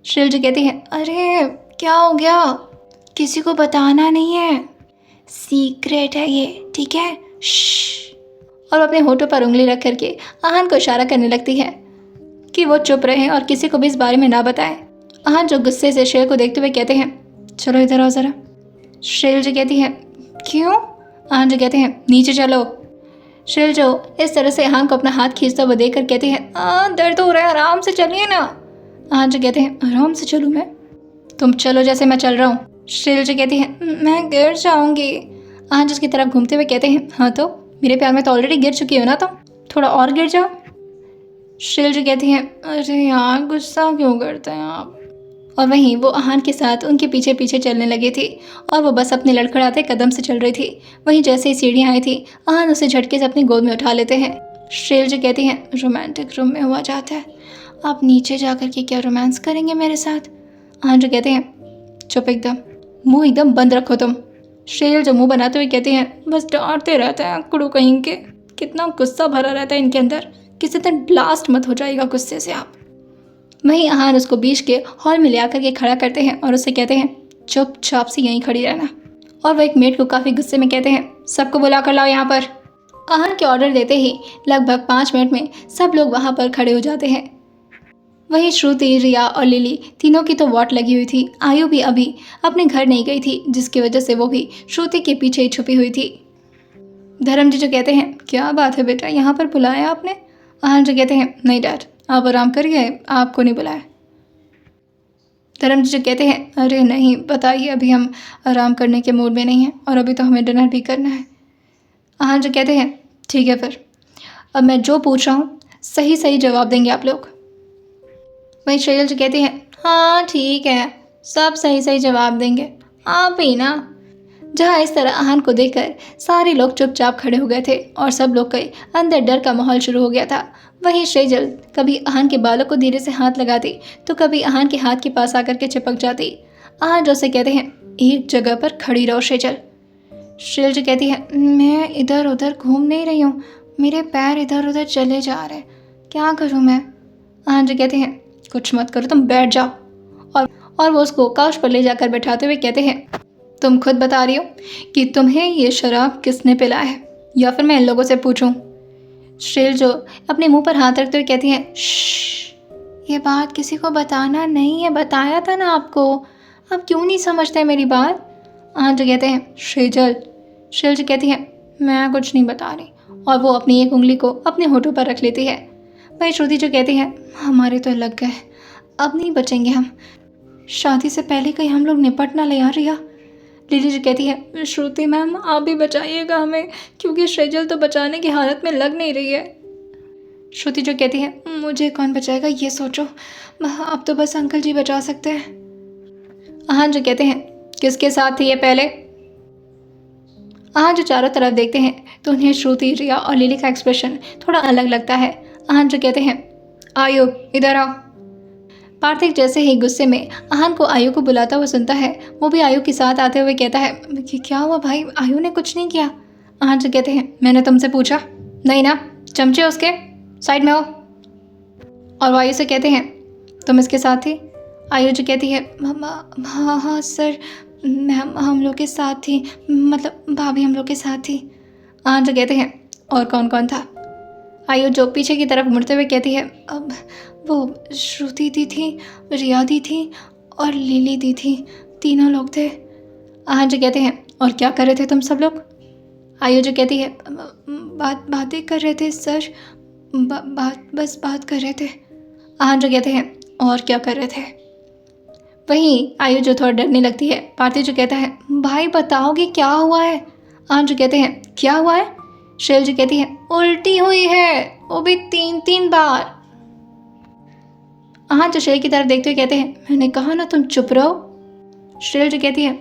श्रीजल जी कहती हैं अरे क्या हो गया, किसी को बताना नहीं है, सीक्रेट है ये, ठीक है, श्श। और अपने होठों पर उंगली रख करके आहन को इशारा करने लगती है कि वो चुप रहे और किसी को भी इस बारे में ना बताएं। आहन जो गुस्से से श्रेय को देखते हुए कहते हैं चलो इधर आओ ज़रा। श्रेय जी कहती है क्यों? आहन जो कहते हैं नीचे चलो। श्रेय जो इस तरह से आहन को अपना हाथ खींचता हुआ देख कर कहती है दर्द हो रहा है, आराम से चलिए ना। आहन जो कहते हैं आराम से चलूँ मैं? तुम चलो जैसे मैं चल रहा हूँ। श्रेय जी कहती है मैं गिर जाऊँगी। आहन जिसकी तरफ घूमते हुए कहते हैं हाँ तो मेरे प्यार में तो ऑलरेडी गिर चुकी हो ना, तो थोड़ा और गिर जाओ। श्रेय जी कहती हैं अरे यार गुस्सा क्यों करते हैं आप? और वहीं वो आहन के साथ उनके पीछे पीछे चलने लगी थी और वो बस अपने लड़खड़ाते कदम से चल रही थी। वहीं जैसे ही सीढ़ियाँ आई थी आहन उसे झटके से अपनी गोद में उठा लेते हैं। श्रेय जी कहती हैं रोमांटिक रूम में हुआ जाता है, आप नीचे जा कर के क्या रोमांस करेंगे मेरे साथ? आहन जो कहते हैं चुप एकदम, मुँह एकदम बंद रखो तुम। श्रेय जो मुँह बनाते हुए कहते हैं बस डांटते रहते हैं कुड़ू कहीं के, कितना गुस्सा भरा रहता है इनके अंदर, किसी दिन ब्लास्ट मत हो जाएगा गुस्से से आप। वहीं आहन उसको बीच के हॉल में ले आकर के खड़ा करते हैं और उससे कहते हैं चुपचाप से यहीं खड़ी रहना। और वह एक मेड को काफ़ी गुस्से में कहते हैं सबको बुला कर लाओ यहाँ पर। आहन के ऑर्डर देते ही लगभग 5 मिनट में सब लोग वहाँ पर खड़े हो जाते हैं। वहीं श्रुति, रिया और लिली तीनों की तो वॉट लगी हुई थी। आयु भी अभी अपने घर नहीं गई थी, जिसकी वजह से वो भी श्रुति के पीछे ही छुपी हुई थी। धर्म जी जो कहते हैं क्या बात है बेटा, यहाँ पर बुलाया आपने? आहन जो कहते हैं नहीं डैड, आप आराम करिए, आपको नहीं बुलाया। धर्म जी जो कहते हैं अरे नहीं बताइए, अभी हम आराम करने के मूड में नहीं हैं और अभी तो हमें डिनर भी करना है। आहन जो कहते हैं ठीक है फिर, अब मैं जो पूछ रहा हूँ सही सही जवाब देंगे आप लोग। वहीं श्रेयल जी कहती हैं हाँ ठीक है, सब सही सही जवाब देंगे, आप ही ना। जहाँ इस तरह आहन को देखकर सारे लोग चुपचाप खड़े हो गए थे और सब लोग के अंदर डर का माहौल शुरू हो गया था। वहीं श्रेजल कभी आहन के बालों को धीरे से हाथ लगाती तो कभी आहन के हाथ के पास आकर के चिपक जाती। आहन जो से कहते हैं एक जगह पर खड़ी रहो श्रेजल। श्रेजल जी कहती है मैं इधर उधर घूम नहीं रही हूँ, मेरे पैर इधर उधर चले जा रहे, क्या करूँ मैं? आहन जी कहते हैं कुछ मत करो, तुम बैठ जाओ। और वो उसको काउच पर ले जाकर बैठाते हुए कहते हैं तुम खुद बता रही हो कि तुम्हें ये शराब किसने पिलाया है, या फिर मैं इन लोगों से पूछूं? श्रेयल जो अपने मुंह पर हाथ रखते हुए कहती हैं श्श्श, ये बात किसी को बताना नहीं है, बताया था ना आपको, अब क्यों नहीं समझते मेरी बात? आहन जो कहते हैं श्रेयल जो कहती है मैं कुछ नहीं बता रही, और वो अपनी एक उंगली को अपने होठों पर रख लेती है। वही श्रुति जो कहती है हमारे तो लग गए, अब नहीं बचेंगे हम, शादी से पहले कहीं हम लोग निपट ना ले यार। रिया लिली जी कहती है श्रुति मैम आप भी बचाइएगा हमें, क्योंकि श्रेजल तो बचाने की हालत में लग नहीं रही है। श्रुति जो कहती है मुझे कौन बचाएगा ये सोचो, अब तो बस अंकल जी बचा सकते हैं। आहन जो कहते हैं किसके साथ थी ये पहले? आहन जो चारों तरफ देखते हैं तो उन्हें श्रुति, रिया और लिली का एक्सप्रेशन थोड़ा अलग लगता है। आहन जो कहते हैं आयु इधर आओ। पार्थिक जैसे ही गुस्से में आहन को आयु को बुलाता हुआ सुनता है, वो भी आयु के साथ आते हुए कहता है कि क्या हुआ भाई, आयु ने कुछ नहीं किया। आहन जो कहते हैं मैंने तुमसे पूछा नहीं ना, चमचे उसके साइड में हो। और वो आयु से कहते हैं तुम इसके साथ थी? आयु जो कहती है हाँ हाँ सर, मैम हम लोग के साथ थी, मतलब भाभी हम लोग के साथ थी। आहन जो कहते हैं और कौन कौन था? आयु जो पीछे की तरफ मुड़ते हुए कहती है अब वो श्रुति दी थी, रिया दी थी और लिली दी थी, तीनों लोग थे। आहन जो कहते हैं और क्या कर रहे थे तुम सब लोग? आयु जो कहती है बातें कर रहे थे सर, बस बात कर रहे थे। आहन जो कहते हैं और क्या कर रहे थे? वहीं आयु जो थोड़ा डरने लगती है। पार्थिव जो कहता है भाई बताओगे क्या हुआ है? आहन जो कहते हैं क्या हुआ है? श्रेयल जी कहती है उल्टी हुई है, वो भी 3 बार। आहन जो श्रेयल की तरफ देखते हुए कहते हैं मैंने कहा ना तुम चुप रहो। श्रेयल जी कहती है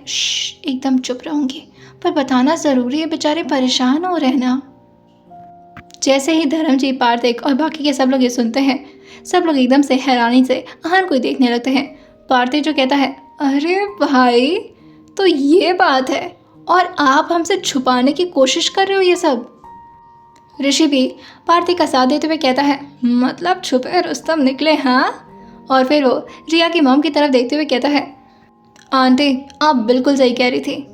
एकदम चुप रहूंगी, पर बताना ज़रूरी है, बेचारे परेशान हो रहे ना। जैसे ही धर्मजीत, पार्थिक और बाकी के सब लोग ये सुनते हैं, सब लोग एकदम से हैरानी से अहान को ही देखने लगते हैं। पार्थिक जो कहता है, अरे भाई, तो ये बात है और आप हमसे छुपाने की कोशिश कर रहे हो ये सब। ऋषि भी पार्थिक का साथ देते हुए कहता है, मतलब छुपे रुस्तम निकले हाँ। और फिर वो रिया की मॉम की तरफ देखते हुए कहता है, आंटी आप बिल्कुल सही कह रही थी।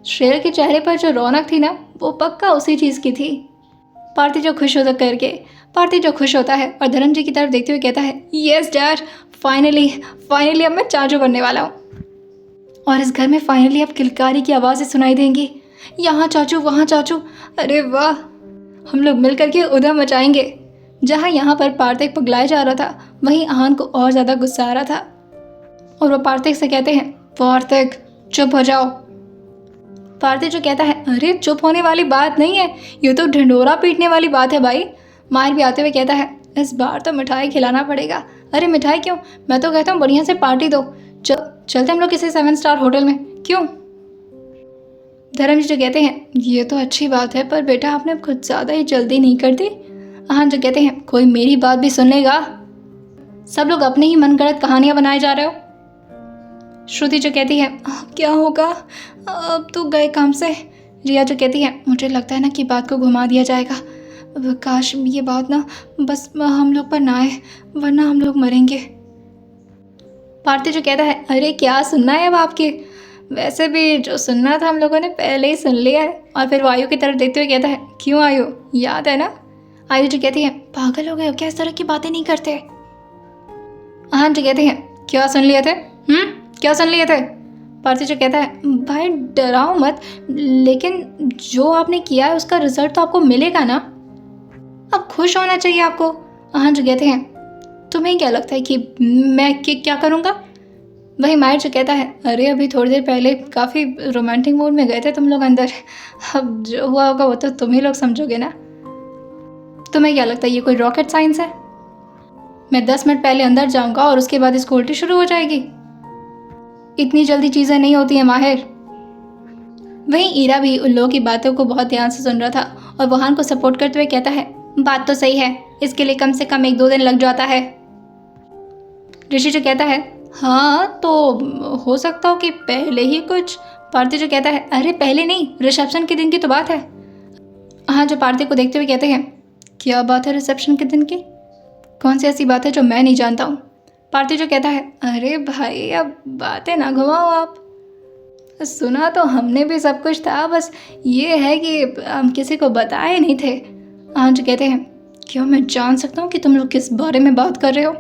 श्रेया के चेहरे पर जो रौनक थी ना, वो पक्का उसी चीज़ की थी। पार्थिक जो खुश होता है और धर्मजी की तरफ देखते हुए कहता है, यस डैड, फाइनली अब मैं चाचू बनने वाला हूँ और इस घर में फाइनली अब किलकारी की आवाज़ें सुनाई देंगी, यहाँ चाचू वहाँ चाचू। अरे वाह, हम लोग मिल करके उधम मचाएंगे। जहाँ यहाँ पर पार्थिक पगलाया जा रहा था, वहीं अहान को और ज़्यादा गुस्सा आ रहा था और वो पार्थिक से कहते हैं, पार्थिक चुप हो जाओ। पार्थिक जो कहता है, अरे चुप होने वाली बात नहीं है, ये तो ढिंढोरा पीटने वाली बात है भाई। माहिर भी आते हुए कहता है, इस बार तो मिठाई खिलाना पड़ेगा। अरे मिठाई क्यों, मैं तो कहता हूँ बढ़िया से पार्टी दो। चलते हम लोग किसी 7 स्टार होटल में, क्यों। धर्मजी जो कहते हैं, ये तो अच्छी बात है, पर बेटा आपने कुछ ज़्यादा ही जल्दी नहीं कर दी। अहान जो कहते हैं, कोई मेरी बात भी सुन लेगा, सब लोग अपने ही मनगढ़ंत कहानियां बनाए जा रहे हो। श्रुति जो कहती है, क्या होगा, अब तो गए काम से। रिया जो कहती है, मुझे लगता है ना कि बात को घुमा दिया जाएगा, काश ये बात ना बस हम लोग पर ना आए, वरना हम लोग मरेंगे। पार्थिव जो कहता है, अरे क्या सुनना है अब आपके, वैसे भी जो सुनना था हम लोगों ने पहले ही सुन लिया है। और फिर वो आयु की तरफ देखते हुए कहता है, क्यों आयु, याद है ना। आयु जो कहती है, पागल हो गए हो क्या, इस तरह की बातें नहीं करते। अहान जो कहते हैं, क्या सुन लिए थे, क्या सुन लिए थे। पार्थिव जो कहता है, भाई डराओ मत, लेकिन जो आपने किया है उसका रिजल्ट तो आपको मिलेगा ना, अब खुश होना चाहिए आपको। अहान जो कहते हैं, तुम्हें क्या लगता है कि मैं क्या करूँगा। वही माहिर जो कहता है, अरे अभी थोड़ी देर पहले काफ़ी रोमांटिक मूड में गए थे तुम लोग अंदर, अब जो हुआ होगा वो तो तुम ही लोग समझोगे ना। तुम्हें क्या लगता है ये कोई रॉकेट साइंस है, मैं 10 मिनट पहले अंदर जाऊंगा और उसके बाद इसको उल्टी शुरू हो जाएगी। इतनी जल्दी चीज़ें नहीं होती हैं माहिर। वहीं ईरा भी उन लोगों की बातों को बहुत ध्यान से सुन रहा था और वहान को सपोर्ट करते हुए कहता है, बात तो सही है, इसके लिए कम से कम 1-2 दिन लग जाता है। ऋषि जो कहता है, हाँ तो हो सकता हो कि पहले ही कुछ। पार्थिव जो कहता है, अरे पहले नहीं, रिसेप्शन के दिन की तो बात है। हाँ जो पार्थिव को देखते हुए कहते हैं, क्या बात है रिसेप्शन के दिन की, कौन सी ऐसी बात है जो मैं नहीं जानता हूँ। पार्थिव जो कहता है, अरे भाई अब बातें ना घुमाओ आप, सुना तो हमने भी सब कुछ था, बस ये है कि हम किसी को बताए नहीं थे। हाँ जो कहते हैं, क्यों मैं जान सकता हूँ कि तुम लोग किस बारे में बात कर रहे हो।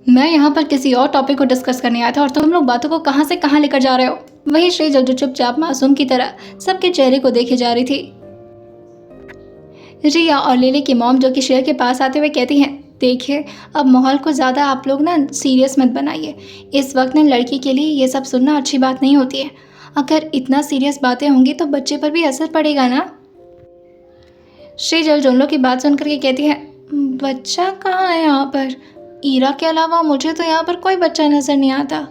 मैं यहाँ पर किसी और टॉपिक को डिस्कस करने आया था और तुम लोग बातों को कहाँ से कहाँ लेकर जा रहे हो। वही श्रेजल जो चुपचाप मासूम की तरह सबके चेहरे को देखे जा रही थी। रिया और लिली की मॉम जो कि शेर के पास आते हुए कहती हैं, देखिए अब माहौल को ज़्यादा आप लोग ना सीरियस मत बनाइए, इस वक्त ना लड़की के लिए ये सब सुनना अच्छी बात नहीं होती है, अगर इतना सीरियस बातें होंगी तो बच्चे पर भी असर पड़ेगा ना। श्रीजल जोनलो की बात सुन करके कहती है, बच्चा कहाँ है यहाँ पर, ईरा के अलावा मुझे तो यहाँ पर कोई बच्चा नज़र नहीं आता।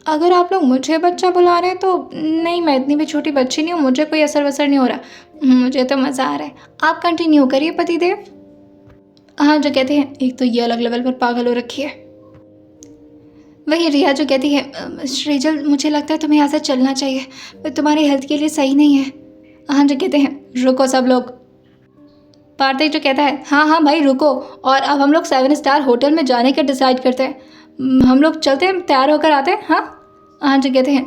अगर आप लोग मुझे बच्चा बुला रहे हैं तो नहीं, मैं इतनी भी छोटी बच्ची नहीं हूँ, मुझे कोई असर वसर नहीं हो रहा, मुझे तो मज़ा आ रहा है, आप कंटिन्यू करिए पतिदेव। हाँ जो कहते हैं, एक तो ये अलग लेवल पर पागल हो रखी है। वही रिया जो कहती है, श्रीजल मुझे लगता है तुम्हें यहाँ से चलना चाहिए, तुम्हारी हेल्थ के लिए सही नहीं है। हाँ जो कहते हैं, रुको सब लोग। पार्थिव जो कहता है, हाँ हाँ भाई रुको, और अब हम लोग 7 स्टार होटल में जाने का डिसाइड करते हैं, हम लोग चलते हैं, तैयार होकर आते हैं। हाँ जो कहते हैं,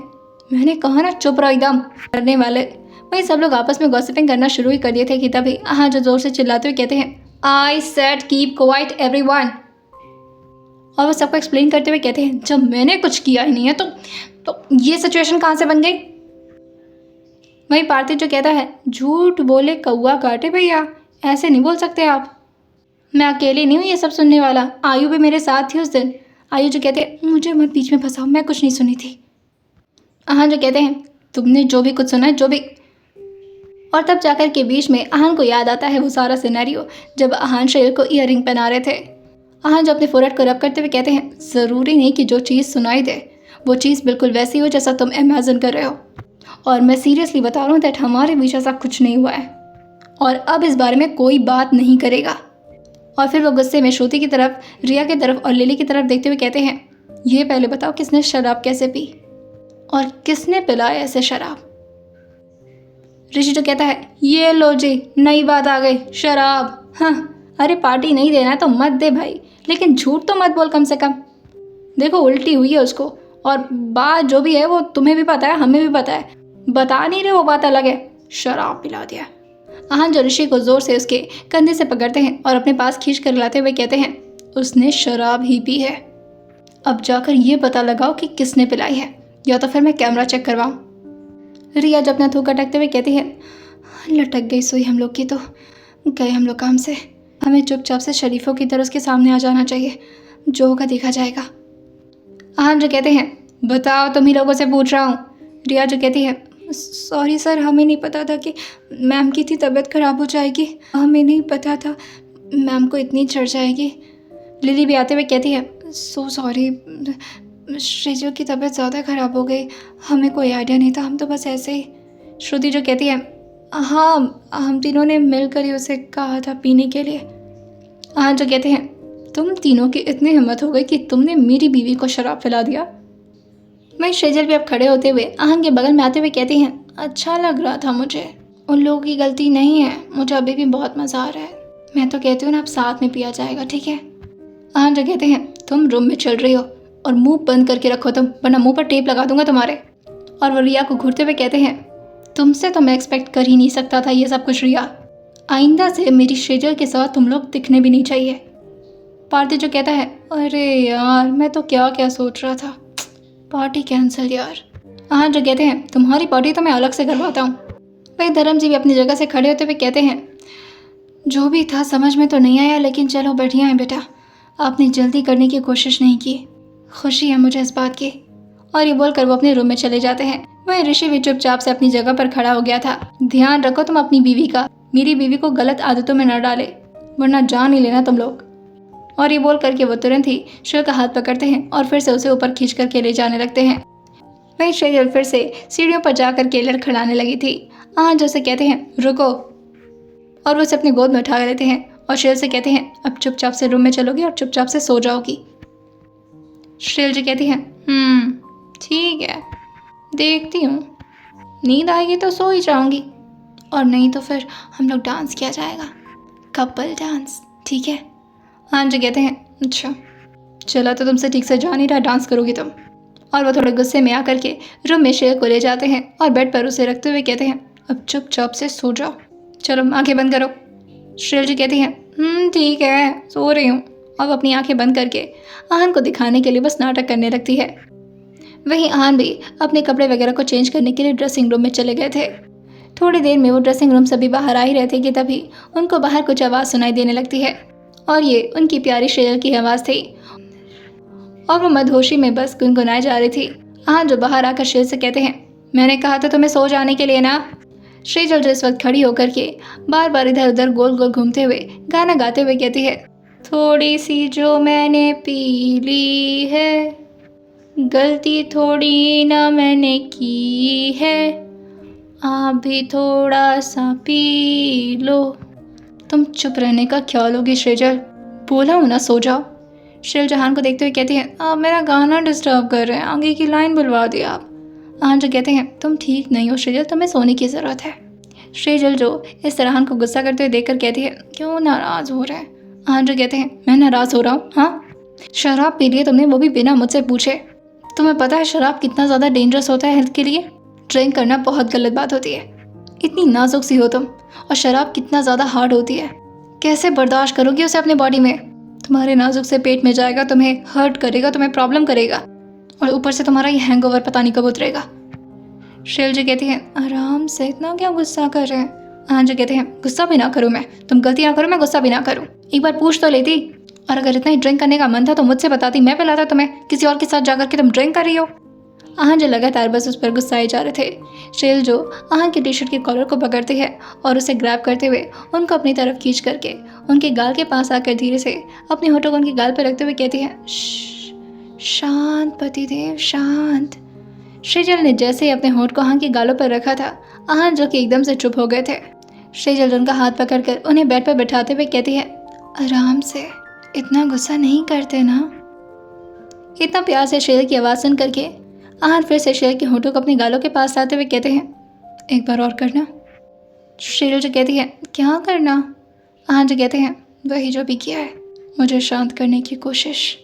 मैंने कहा ना चुप रहो एकदम करने वाले। वही सब लोग आपस में गॉसिपिंग करना शुरू ही कर दिए थे कि तभी हाँ जो जोर से चिल्लाते हुए कहते हैं, I said keep quiet everyone. और वो सबको एक्सप्लेन करते हुए कहते हैं, जब मैंने कुछ किया ही नहीं है तो ये सिचुएशन कहाँ से बन गई। वही पार्थिव जो कहता है, झूठ बोले कौआ काटे भैया, ऐसे नहीं बोल सकते आप, मैं अकेली नहीं हूँ ये सब सुनने वाला, आयु भी मेरे साथ थी उस दिन। आयु जो कहते हैं, मुझे मत बीच में फंसाओ, मैं कुछ नहीं सुनी थी। अहान जो कहते हैं, तुमने जो भी कुछ सुना है जो भी। और तब जाकर के बीच में अहान को याद आता है वो सारा सिनेरियो जब अहान शेर को ईयरिंग पहना रहे थे। अहान जो अपने फोरहेड को रब करते हुए कहते हैं, ज़रूरी नहीं कि जो चीज़ सुनाई दे वो चीज़ बिल्कुल वैसी हो जैसा तुम इमेजिन कर रहे हो, और मैं सीरियसली बता रहा हूँ दैट हमारे बीच ऐसा कुछ नहीं हुआ है। और अब इस बारे में कोई बात नहीं करेगा। और फिर वो गुस्से में श्रुति की तरफ, रिया की तरफ और लिली की तरफ देखते हुए कहते हैं, ये पहले बताओ किसने शराब कैसे पी और किसने पिलाया ऐसे शराब। ऋषि जो कहता है, ये लो जी, नई बात आ गई, शराब। हाँ, अरे पार्टी नहीं देना है तो मत दे भाई, लेकिन झूठ तो मत बोल कम से कम। देखो उल्टी हुई है उसको, और बात जो भी है वो तुम्हें भी पता है, हमें भी पता है, बता नहीं रहे वो बात अलग है। शराब पिला दिया। आहन जो ऋषि को जोर से उसके कंधे से पकड़ते हैं और अपने पास खींच कर लाते हुए कहते हैं, उसने शराब ही पी है। अब जाकर ये पता लगाओ कि किसने पिलाई है, या तो फिर मैं कैमरा चेक करवाऊं। रिया जब अपना थूक अटकते हुए कहती है, लटक गई सुई हम लोग की, तो गए हम लोग काम से। हमें चुपचाप से शरीफों की तरह उसके सामने आ जाना चाहिए, जो होगा देखा जाएगा। आहन जो कहते हैं, बताओ तुम ही लोगों से पूछ रहा हूँ। रिया जो कहती है, सॉरी सर, हमें नहीं पता था कि मैम की थी तबीयत खराब हो जाएगी, हमें नहीं पता था मैम को इतनी चढ़ जाएगी। लिली भी आते हुए कहती है, सो सॉरी, श्रीजू की तबीयत ज़्यादा ख़राब हो गई, हमें कोई आइडिया नहीं था, हम तो बस ऐसे ही। श्रुति जो कहती है, हाँ हम तीनों ने मिलकर ही उसे कहा था पीने के लिए। आहन जो कहते हैं, तुम तीनों की इतनी हिम्मत हो गई कि तुमने मेरी बीवी को शराब पिला दिया। मैं श्रीजल भी अब खड़े होते हुए आहन के बगल में आते हुए कहती हैं, अच्छा लग रहा था मुझे, उन लोगों की गलती नहीं है, मुझे अभी भी बहुत मज़ा आ रहा है। मैं तो कहती हूँ ना, अब साथ में पिया जाएगा, ठीक है। आहन जो कहते हैं, तुम रूम में चल रही हो और मुंह बंद करके रखो तुम, वरना मुंह पर टेप लगा दूंगा तुम्हारे। और वो रिया को घूरते हुए कहते हैं, तुमसे तो मैं एक्सपेक्ट कर ही नहीं सकता था ये सब कुछ रिया, आइंदा से मेरी श्रीजल के साथ तुम लोग दिखने भी नहीं चाहिए। पार्थी जो कहता है, अरे यार मैं तो क्या क्या सोच रहा था, पार्टी कैंसिल यार। आहन जो कहते हैं, तुम्हारी पार्टी तो मैं अलग से करवाता हूँ। वही धर्म जी भी अपनी जगह से खड़े होते हुए कहते हैं, जो भी था समझ में तो नहीं आया, लेकिन चलो बढ़िया है बेटा, आपने जल्दी करने की कोशिश नहीं की, खुशी है मुझे इस बात की। और ये बोलकर वो अपने रूम में चले जाते हैं। वही ऋषि भी चुपचाप से अपनी जगह पर खड़ा हो गया था। ध्यान रखो तुम अपनी बीवी का, मेरी बीवी को गलत आदतों में न डाले, वरना जान ही लेना तुम लोग। और ये बोल करके वो तुरंत ही शिव का हाथ पकड़ते हैं और फिर से उसे ऊपर खींच करके ले जाने लगते हैं। वहीं श्रीजल फिर से सीढ़ियों पर जाकर के लड़खड़ाने लगी थी। आहन जो से कहते हैं, रुको, और वो उसे अपनी गोद में उठा लेते हैं और श्रीजल से कहते हैं, अब चुपचाप से रूम में चलोगी और चुपचाप से सो जाओगी। श्रीजल जी कहती हैं, ठीक है, देखती हूँ, नींद आएगी तो सो ही जाऊंगी, और नहीं तो फिर हम लोग डांस किया जाएगा, कपल डांस, ठीक है। आहन जो कहते हैं, अच्छा चला तो तुमसे ठीक से जा नहीं रहा, डांस करोगी तुम। और वो थोड़े गुस्से में आकर के रूम में श्रेया को ले जाते हैं और बेड पर उसे रखते हुए कहते हैं, अब चुपचाप से सो जाओ, चलो आंखें बंद करो। श्रेया जी कहती हैं, ठीक है, सो रही हूँ। अब अपनी आंखें बंद करके आहन को दिखाने के लिए बस नाटक करने लगती है। वहीं आहन भी अपने कपड़े वगैरह को चेंज करने के लिए ड्रेसिंग रूम में चले गए थे। थोड़ी देर में वो ड्रेसिंग रूम से भी बाहर आ ही रहे थे कि तभी उनको बाहर कुछ आवाज़ सुनाई देने लगती है, और ये उनकी प्यारी श्रेया की आवाज़ थी, और वो मदहोशी में बस गुनगुनाई जा रही थी। आहन जो बाहर आकर श्रेया से कहते हैं, मैंने कहा था तुम्हें सो जाने के लिए ना। श्रीजल जो इस वक्त खड़ी होकर के बार बार इधर उधर गोल गोल घूमते हुए गाना गाते हुए कहती है, थोड़ी सी जो मैंने पी ली है, गलती थोड़ी ना मैंने की है, आप भी थोड़ा सा पी लो। तुम चुप रहने का ख्याल होगी श्रीजल, बोला हूँ ना सो जाओ। श्रीजल जहान को देखते हुए कहती है, आप मेरा गाना डिस्टर्ब कर रहे हैं, आगे की लाइन बुलवा दी आप। आहन जो कहते हैं, तुम ठीक नहीं हो श्रीजल, तुम्हें सोने की ज़रूरत है। श्रीजल जो इस तरह आहन को गुस्सा करते हुए देखकर कहती है, क्यों नाराज़ हो रहे हैं। आहन जो कहते हैं, मैं नाराज़ हो रहा हूँ? हाँ, शराब पी लिए तुमने, वो भी बिना मुझसे पूछे। तुम्हें पता है शराब कितना ज़्यादा डेंजरस होता है हेल्थ के लिए? ड्रिंक करना बहुत गलत बात होती है। इतनी नाजुक सी हो तुम, और शराब कितना ज़्यादा हार्ड होती है, कैसे बर्दाश्त करोगी उसे अपने बॉडी में? तुम्हारे नाजुक से पेट में जाएगा, तुम्हें हर्ट करेगा, तुम्हें प्रॉब्लम करेगा, और ऊपर से तुम्हारा ये हैंगओवर पता नहीं कब उतरेगा। श्रेया जी कहती हैं, आराम से, इतना क्या गुस्सा कर रहे हैं। आहन जी कहते हैं, गुस्सा भी ना करूँ मैं, तुम गलती ना करो, मैं गुस्सा भी ना करूँ, एक बार पूछ तो लेती, और अगर इतना ही ड्रिंक करने का मन था तो मुझसे बताती, मैं पिलाता तुम्हें, किसी और के साथ जाकर के तुम ड्रिंक कर रही हो। आहन जो लगातार बस उस पर गुस्साए जा रहे थे। श्रेया जो आहन की टी शर्ट के कॉलर को पकड़ती है और उसे ग्रैब करते हुए उनको अपनी तरफ खींच करके उनके गाल के पास आकर धीरे से अपने होठों को उनके गाल पर रखते हुए कहती है, शांत पतिदेव शांत। श्रीजल ने जैसे ही अपने होठ को आहन के गालों पर रखा था, आहन जो कि एकदम से चुप हो गए थे। सेजल उनका हाथ पकड़कर उन्हें बेड पर बैठाते हुए कहती है, आराम से, इतना गुस्सा नहीं करते ना। इतना प्यार से शेर की आवाज़ सुन करके आहन फिर से शेर के होठों को अपने गालों के पास लाते हुए कहते हैं, एक बार और करना। शेर जो कहती है, क्या करना? आहन जो कहते हैं, वही जो भी किया है, मुझे शांत करने की कोशिश।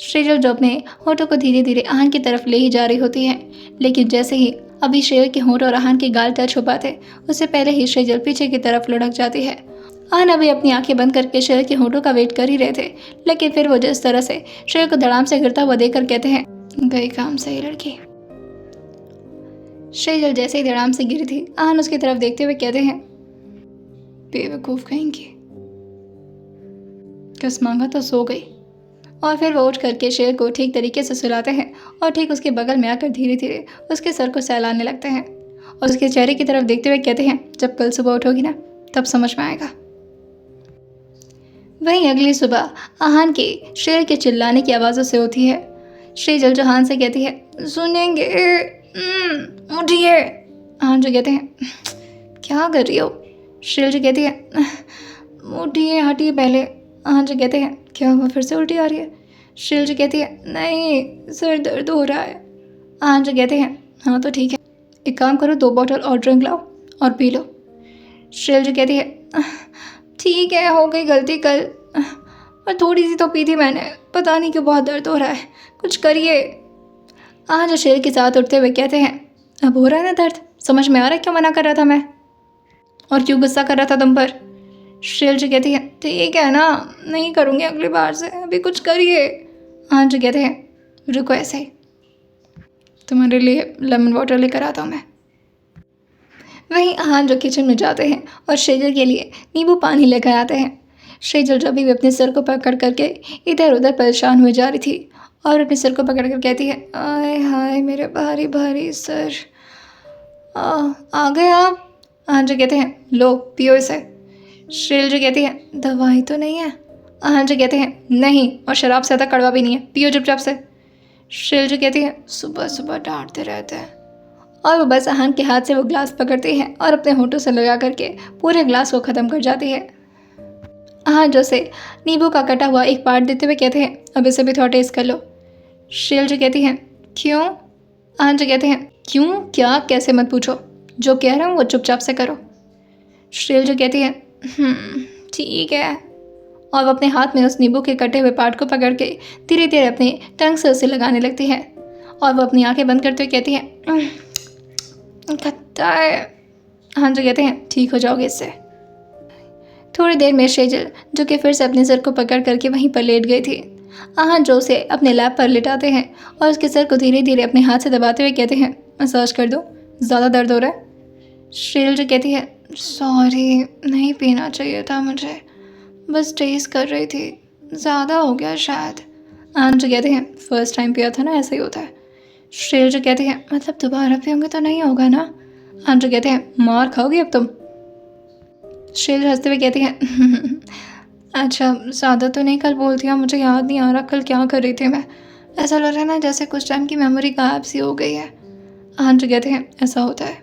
शेर जो अपने होठों को धीरे धीरे आहन की तरफ ले ही जा रही होती है, लेकिन जैसे ही अभी शेर के होंठ और आहन के गाल टच हो पाते उससे पहले ही शेर पीछे की तरफ लुढ़क जाती है। आहन अभी अपनी आंखें बंद करके शेर के होठों का वेट कर ही रहे थे, लेकिन फिर वो जिस तरह से शेर को धड़ाम से गिरता हुआ देखकर कहते हैं, गई काम सही लड़की। शेर जैसे ही धड़ाम से गिरी थी, आहन उसकी तरफ देखते हुए कहते हैं, बेवकूफ कहेंगी, किस मांगा तो सो गई। और फिर वो उठ करके शेर को ठीक तरीके से सुलाते हैं और ठीक उसके बगल में आकर धीरे धीरे उसके सर को सहलाने लगते हैं और उसके चेहरे की तरफ देखते हुए कहते हैं, जब कल सुबह उठोगी ना तब समझ में आएगा। वहीं अगली सुबह आहन के शेर के चिल्लाने की आवाज़ों से होती है। शेर जो आहन से कहती है, सुनेंगे, उठिए। आहन जो कहते हैं, क्या कर रही हो? शेर जो कहती है, उठिए, हटिए पहले। आहन जो कहते हैं, क्या हुआ, फिर से उल्टी आ रही है? शेर जो कहती है, नहीं, सर दर्द हो रहा है। आहन जो कहते हैं, हाँ तो ठीक है, एक काम करो, 2 बॉटल और ड्रिंक लाओ और पी लो। शेर जो कहती है, ठीक है, हो गई गलती कल, और थोड़ी सी तो पी थी मैंने, पता नहीं क्यों बहुत दर्द हो रहा है, कुछ करिए। आहन जो शेर के साथ उठते हुए कहते हैं, अब हो रहा है ना दर्द, समझ में आ रहा है क्यों मना कर रहा था मैं और क्यों गुस्सा कर रहा था तुम पर? शेर जो कहती है, ठीक है ना, नहीं करूँगी अगली बार से, अभी कुछ करिए। आहन जो कहते हैं, रुको ऐसे ही, तुम्हारे लिए लेमन वाटर लेकर आता हूँ मैं। वहीं आहन जो किचन में जाते हैं और शेजल के लिए नींबू पानी लेकर आते हैं। शेजल जब भी अपने सर को पकड़ करके इधर उधर परेशान हुए जा रही थी और अपने सर को पकड़ कर कहती है, आय हाय मेरे भारी भारी सर, आ गए आप? आहन जो कहते हैं, लो पियो इसे। शेजल जो कहती है, दवाई तो नहीं है? आहन जो कहते हैं, नहीं, और शराब से ज़्यादा कड़वा भी नहीं है, पियो चुपचाप से। शेजल जो कहती है, सुबह सुबह डांटते रहते हैं। और वो बस आहन के हाथ से वो ग्लास पकड़ती है और अपने होठों से लगा करके पूरे ग्लास को ख़त्म कर जाती है। आहन जो से नींबू का कटा हुआ एक पार्ट देते हुए कहते हैं, अब इसे भी थोड़ा टेस्ट कर लो। शेजल जो कहती हैं, क्यों? आहन जो कहते हैं, क्यों क्या कैसे मत पूछो, जो कह रहा हूँ वो चुपचाप से करो। शेजल जो कहती है, ठीक है, और वो अपने हाथ में उस नींबू के कटे हुए पार्ट को पकड़ के धीरे धीरे अपने टंग से उसे लगाने लगती है और वो अपनी आंखें बंद करते हुए कहती है, खट्टा है। आहन जो कहते हैं, ठीक हो जाओगे इससे। थोड़ी देर में शेजल जो कि फिर से अपने सर को पकड़ करके वहीं पर लेट गई थी, आहन जो उसे अपने लैप पर लिटाते हैं और उसके सर को धीरे धीरे अपने हाथ से दबाते हुए कहते हैं, मसाज कर दो, ज़्यादा दर्द हो रहा है। शेजल जो कहती है, सॉरी, नहीं पीना चाहिए था मुझे, बस टेस्ट कर रही थी, ज़्यादा हो गया शायद। आहन जो कहते हैं, फर्स्ट टाइम पिया था ना, ऐसा ही होता है। शेजल जो कहती है, मतलब दोबारा पियोगे तो नहीं होगा ना? आहन जो कहते हैं, मार खाओगी अब तुम? शेजल हंसते हुए कहती है, अच्छा ज़्यादा तो नहीं, कल बोल दिया, मुझे याद नहीं आ रहा कल क्या कर रही थी मैं, ऐसा लग रहा है ना जैसे कुछ टाइम की मेमोरी गायब सी हो गई है। आहन जो कहते हैं, ऐसा होता है,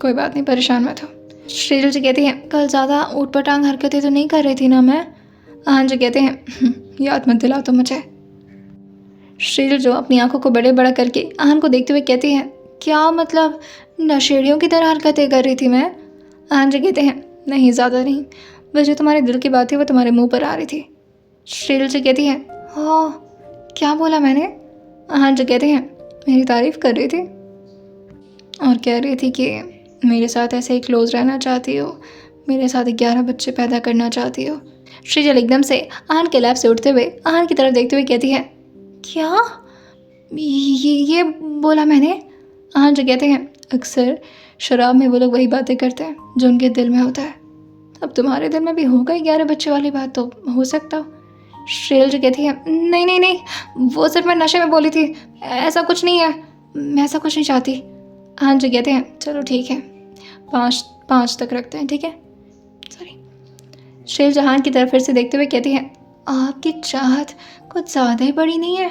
कोई बात नहीं, परेशान मत हो। शेजल जो कहती हैं, कल ज़्यादा ऊटपटांग हरकतें तो नहीं कर रही थी ना मैं? आहन जो कहते हैं, याद मत दिलाओ तो मुझे। शेजल जो अपनी आंखों को बड़े बड़ा करके आहन को देखते हुए कहती हैं, क्या मतलब नशेड़ियों की तरह हरकतें कर रही थी मैं? आहन जो कहते हैं, नहीं, ज़्यादा नहीं, बस जो तुम्हारे दिल की बात थी वो तुम्हारे मुंह पर आ रही थी। शेजल जो कहती हैं, हाँ, क्या बोला मैंने? आहन जो कहते हैं, मेरी तारीफ़ कर रही थी और कह रही थी कि मेरे साथ ऐसे ही क्लोज रहना चाहती हो, मेरे साथ 11 बच्चे पैदा करना चाहती हो। शेजल एकदम से आहन के लैब से उठते हुए आहन की तरफ देखते हुए कहती है, क्या ये बोला मैंने? आहन जो कहते हैं, अक्सर शराब में वो लोग वही बातें करते हैं जो उनके दिल में होता है, अब तुम्हारे दिल में भी होगा 11 बच्चे वाली बात, तो हो सकता हो। शेजल जो कहती है, नहीं नहीं नहीं, वो सिर्फ मैं नशे में बोली थी, ऐसा कुछ नहीं है, मैं ऐसा कुछ नहीं चाहती। आहन जो कहते हैं, चलो ठीक है, 5 तक रखते हैं, ठीक है, सॉरी। शेजल आहन की तरफ फिर से देखते हुए कहती है, आपकी चाहत कुछ ज़्यादा ही बड़ी नहीं है?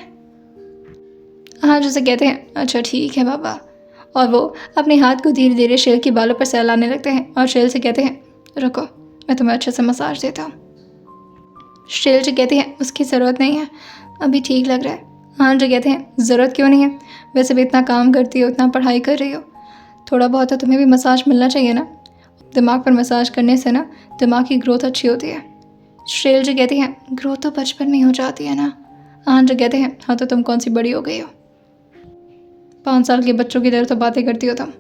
आहन जो से कहते हैं, अच्छा ठीक है बाबा, और वो अपने हाथ को धीरे धीरे शेल के बालों पर सहलाने लगते हैं और शेल से कहते हैं, रुको, मैं तुम्हें अच्छे से मसाज देता हूँ। शेल जी कहती है, उसकी ज़रूरत नहीं है, अभी ठीक लग रहा है। हाँ जी कहते हैं, ज़रूरत क्यों नहीं है, वैसे भी इतना काम करती हो, इतना पढ़ाई कर रही हो, थोड़ा बहुत तो तुम्हें भी मसाज मिलना चाहिए ना। दिमाग पर मसाज करने से ना दिमाग की ग्रोथ अच्छी होती है। शेल जी कहती हैं, ग्रोथ तो बचपन में ही हो जाती है ना। हाँ जी कहते हैं, हाँ तो तुम कौन सी बड़ी हो गई हो, 5 साल के बच्चों की तरह तो बातें करती हो तुम।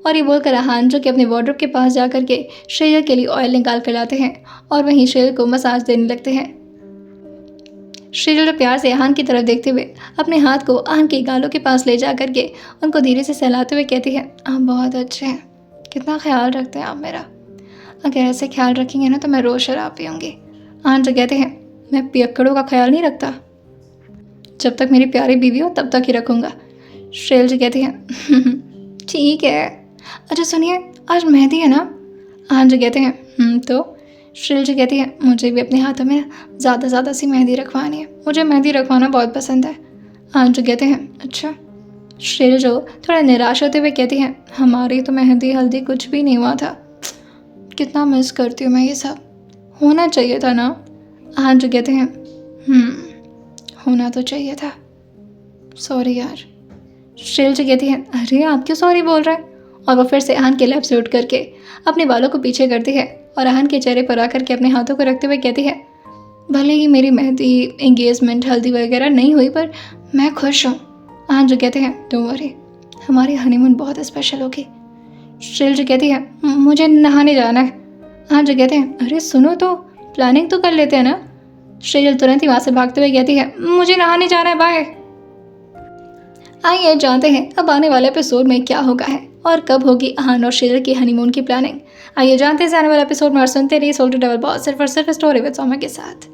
और ये बोलकर हान जो कि अपने वार्डरोब के पास जा कर के श्रेयल के लिए ऑयल निकाल कर लाते हैं और वहीं श्रेयल को मसाज देने लगते हैं। श्रेयल प्यार से आहान की तरफ देखते हुए अपने हाथ को आहान के गालों के पास ले जा करके उनको धीरे से सहलाते हुए कहती है, आप बहुत अच्छे हैं, कितना ख्याल रखते हैं आप मेरा, अगर ऐसे ख्याल रखेंगे ना तो मैं रोज़ शराब पीऊँगी। आहान जो कहते हैं, मैं पियक्कड़ों का ख्याल नहीं रखता, जब तक मेरी प्यारी बीवी हो तब तक ही रखूँगा। श्रेयल जी कहती हैं, ठीक है, अच्छा सुनिए, आज मेहंदी है ना। आहान जी कहते हैं, तो श्रेयल जी कहती है, मुझे भी अपने हाथों में ज़्यादा सी मेहंदी रखवानी है, मुझे मेहंदी रखवाना बहुत पसंद है। आहान जी कहते हैं, अच्छा। श्रेयल जो थोड़ा निराश होते हुए कहती हैं, हमारी तो मेहंदी हल्दी कुछ भी नहीं हुआ था, कितना मिस करती हूँ मैं ये सब, होना चाहिए था ना। आहान जी कहते हैं, होना तो चाहिए था, सॉरी यार। श्रेयल जी कहती हैं, अरे आप क्यों सॉरी बोल रहे हैं। और वो फिर से आहान के लैब से उठ करके अपने बालों को पीछे करती है और आहान के चेहरे पर आकर के अपने हाथों को रखते हुए कहती है, भले ही मेरी मेहंदी एंगेजमेंट हल्दी वगैरह नहीं हुई पर मैं खुश हूँ। आहान जी कहते हैं, डोंट वरी, हमारी हनीमून बहुत स्पेशल होगी। श्रेयल जी कहती है, मुझे नहाने जाना है। आहान जी कहते हैं, अरे सुनो तो, प्लानिंग तो कर लेते हैं ना। श्रेयल तुरंत ही वहाँ से भागते हुए कहती है, मुझे नहाने जाना है, बाय। आइए जानते हैं अब आने वाले एपिसोड में क्या होगा है और कब होगी आहान और श्रेयल की हनीमून की प्लानिंग। आइए जानते हैं आने वाले एपिसोड में और सुनते रहिए सोल्टी डबल बॉस सिर्फ और सिर्फ स्टोरी विद सोमा के साथ।